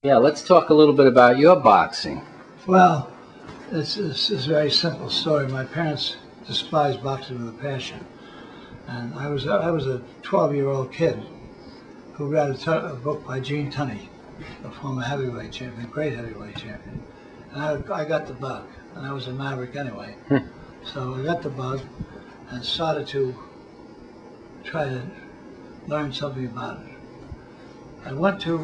Yeah, let's talk a little bit about your boxing. Well, it's a very simple story. My parents despised boxing with a passion, and I was a 12-year-old kid who read a book by Gene Tunney, a former heavyweight champion, great heavyweight champion, and I got the bug, and I was a maverick anyway. So I got the bug and started to try to learn something about it. I went to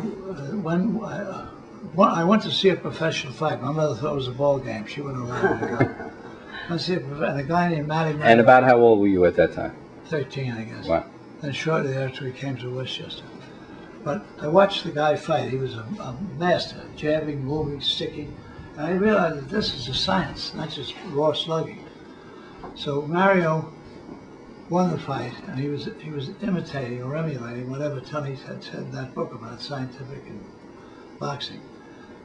I went to see a professional fight. My mother thought it was a ball game. She wouldn't allow me to go. I went to see a guy named Matty. And about how old were you at that time? 13, I guess. Wow. And shortly after he came to Westchester. But I watched the guy fight. He was a master, jabbing, moving, sticking. And I realized that this is a science, not just raw slugging. So Mario won the fight, and he was imitating or emulating whatever Tunney had said in that book about scientific and boxing.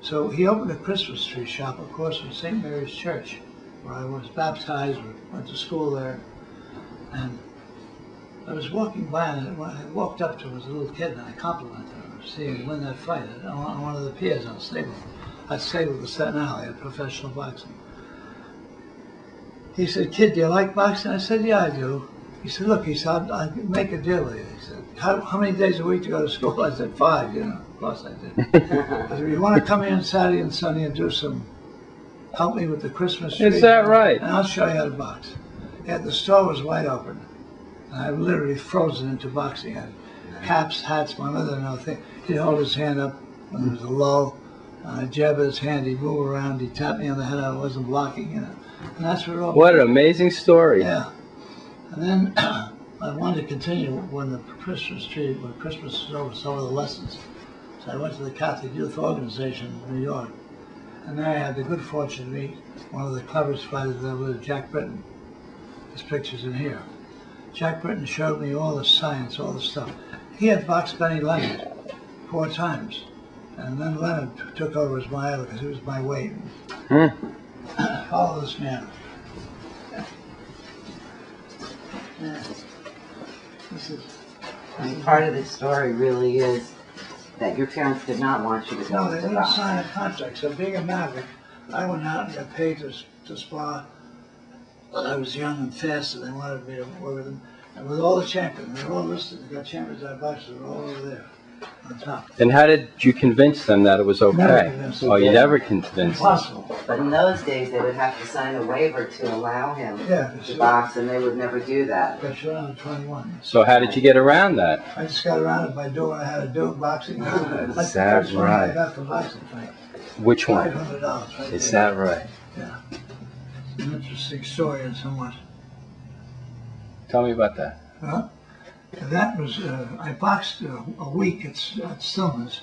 So he opened a Christmas tree shop, of course, in St. Mary's Church, where I was baptized, or went to school there. And I was walking by, and when I walked up to him as a little kid, and I complimented him for seeing him win that fight on one of the piers on Stable. At Stable to Staten Island, at professional boxing. He said, "Kid, do you like boxing?" I said, "Yeah, I do." He said, "Look," he said, "I'll make a deal with you." He said, how many days a week do you go to school?" I said, 5, you know. Of course I did. He said, "You want to come in Saturday and Sunday and help me with the Christmas tree? Is that right? And I'll show you how to box." Yeah, the store was wide open. And I literally frozen into boxing. I had caps, hats, my mother didn't know a thing. He'd hold his hand up when there was a lull. I'd jab at his hand, he'd move around, he'd tap me on the head, I wasn't blocking, you know. And that's what it all What an amazing story. Yeah. And then I wanted to continue when Christmas was over, some of the lessons. So I went to the Catholic Youth Organization in New York. And there I had the good fortune to meet one of the cleverest fighters there was, Jack Britton. His picture's in here. Jack Britton showed me all the science, all the stuff. He had boxed Benny Leonard 4 times. And then Leonard took over as my idol because he was my weight. Follow this man. This is. I mean, part of the story really is that your parents did not want you to go. No, they didn't sign a contract. So being a maverick, I went out and got paid to spar. I was young and fast, and they wanted me to work with them. And with all the champions, they're all listed. They got champions out of boxing, they're all over there. On top. And how did you convince them that it was okay? Oh, you never convinced them. Impossible. But in those days, they would have to sign a waiver to allow him to sure. box, and they would never do that. Got you around 21. So how did you get around that? I just got around it by doing what I had to do, boxing. Is that right? I got the boxing fight. Which one? $500 right Is there. that right? Yeah. It's an interesting story and somewhat. Tell me about that. Huh? That was, I boxed a week at Stillman's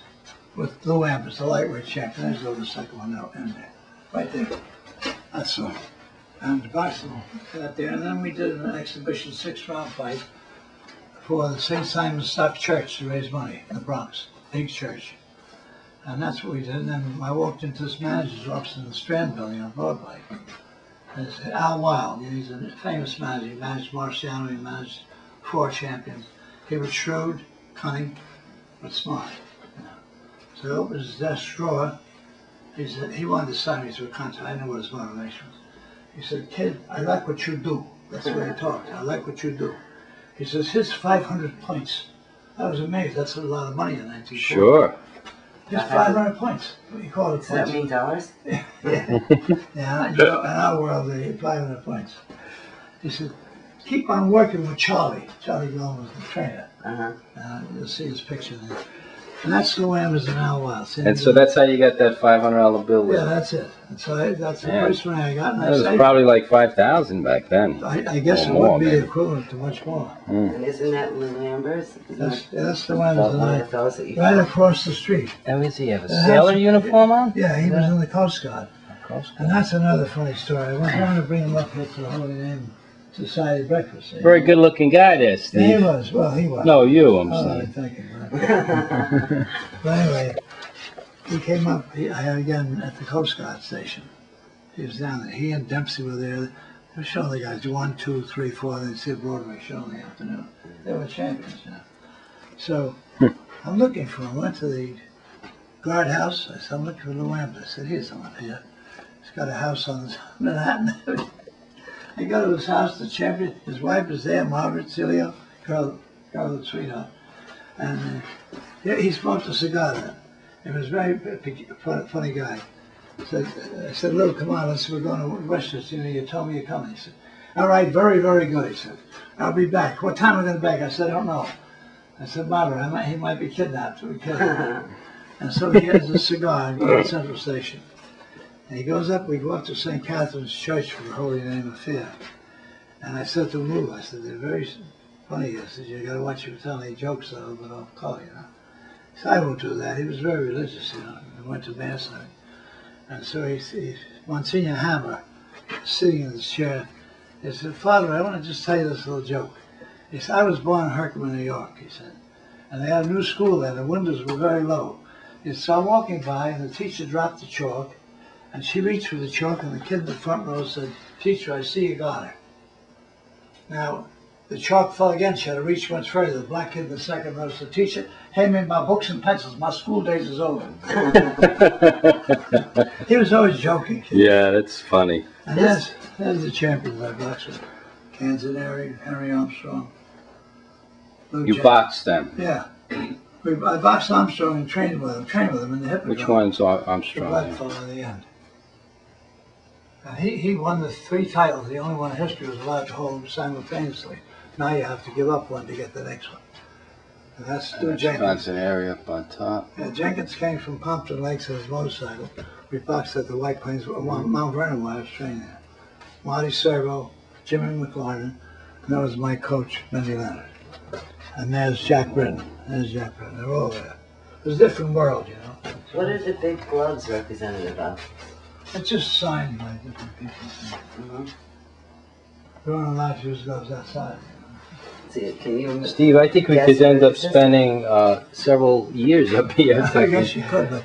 with Lou Ambers, the lightweight champion. There's the second one out in there, right there. That's all. And boxing got there, and then we did an exhibition 6-round fight for the St. Simon's Stock Church to raise money in the Bronx, big church. And that's what we did. And then I walked into this manager's office in the Strand Building on Broadway. And it's Al Wild. He's a famous manager. He managed Marciano. He managed 4 champions. He was shrewd, cunning, but smart. You know. So he opened his desk drawer. He said he wanted to sign me to a contract. I knew what his motivation was. He said, "Kid, I like what you do." That's the way he talked. "I like what you do." He says, "Here's 500 points." I was amazed. That's a lot of money in 1940. Sure. Here's 500 points. He called it Does that points. mean dollars? Yeah, in our world, they 500 points. He said, "Keep on working with Charlie." Charlie Gillen was the trainer. You'll see his picture there. And that's Lou Ambers and Al Wild. And so that's how you got that $500 bill. Yeah, that's it. And so that's the first one I got. And That was probably like 5,000 back then. I guess it more, would be maybe. equivalent to much more. And isn't that Lou Ambers? That's the one One of the that fellows that you right across the street. Oh, is he have a sailor uniform on? Yeah, he was in the Coast Guard. And that's another funny story. I wanted to bring him up here to the Holy Name Society breakfast. Very good looking guy there, Steve. He was. Well, he was. No, you, I'm Oh, saying. thank you. But anyway, he came up again at the Coast Guard station. He was down there. He and Dempsey were there. They were showing the guys 1, 2, 3, 4. They'd see a Broadway show in the afternoon. They were champions, you know. So I'm looking for him. Went to the guardhouse. I said, I'm looking for Lou Ambler. I said, here's someone here. He's got a house on Manhattan. I go to his house, the champion, his wife is there, Margaret Cilio, girl sweetheart. And he smoked a cigar then. He was a very funny guy. I said, Lou, come on, we're going to Westchester. You know, you told me you're coming. He said, all right, very, very good. He said, I'll be back. What time are we going to be back? I said, I don't know. I said, Margaret, he might be kidnapped. So we killed him. And so he has a cigar in Central Station. And he goes up, we go up to St. Catherine's Church for the Holy Name Affair. And I said to Lou, I said, they're very funny. I said, you got to watch your telling any jokes though, but I'll call you, you know. He said, I won't do that. He was very religious, you know. He went to Mass. And so Monsignor Hammer, sitting in his chair, he said, Father, I want to just tell you this little joke. He said, I was born in Herkimer, New York, he said. And they had a new school there. The windows were very low. He said, so I'm walking by, and the teacher dropped the chalk, and she reached for the chalk, and the kid in the front row said, Teacher, I see you got her. Now, the chalk fell again. She had to reach much further. The black kid in the second row said, Teacher, hand me my books and pencils. My school days is over. He was always joking. Yeah, that's funny. And there's the champions I boxed with. Canzoneri, Henry Armstrong. You boxed them? Yeah. I boxed Armstrong and trained with him in the Hippodrome. Which one's The Armstrong? black fellow in the end. And he won the 3 titles. The only one in history was allowed to hold them simultaneously. Now you have to give up one to get the next one. And that's Stu Jenkins. Wisconsin area up on top. Yeah, Jenkins came from Pompton Lakes on his motorcycle. We boxed at the White Plains, Mount Vernon, where I was training there. Marty Servo, Jimmy McLaren, and that was my coach, Benny Leonard. And there's Jack Britton. They're all there. It was a different world, you know. What are the big gloves representative of? It's just signed by different people. There weren't allowed to use gloves outside. See, can you? Steve, I think we Yes, could end up just- spending several years up here. I guess you could, but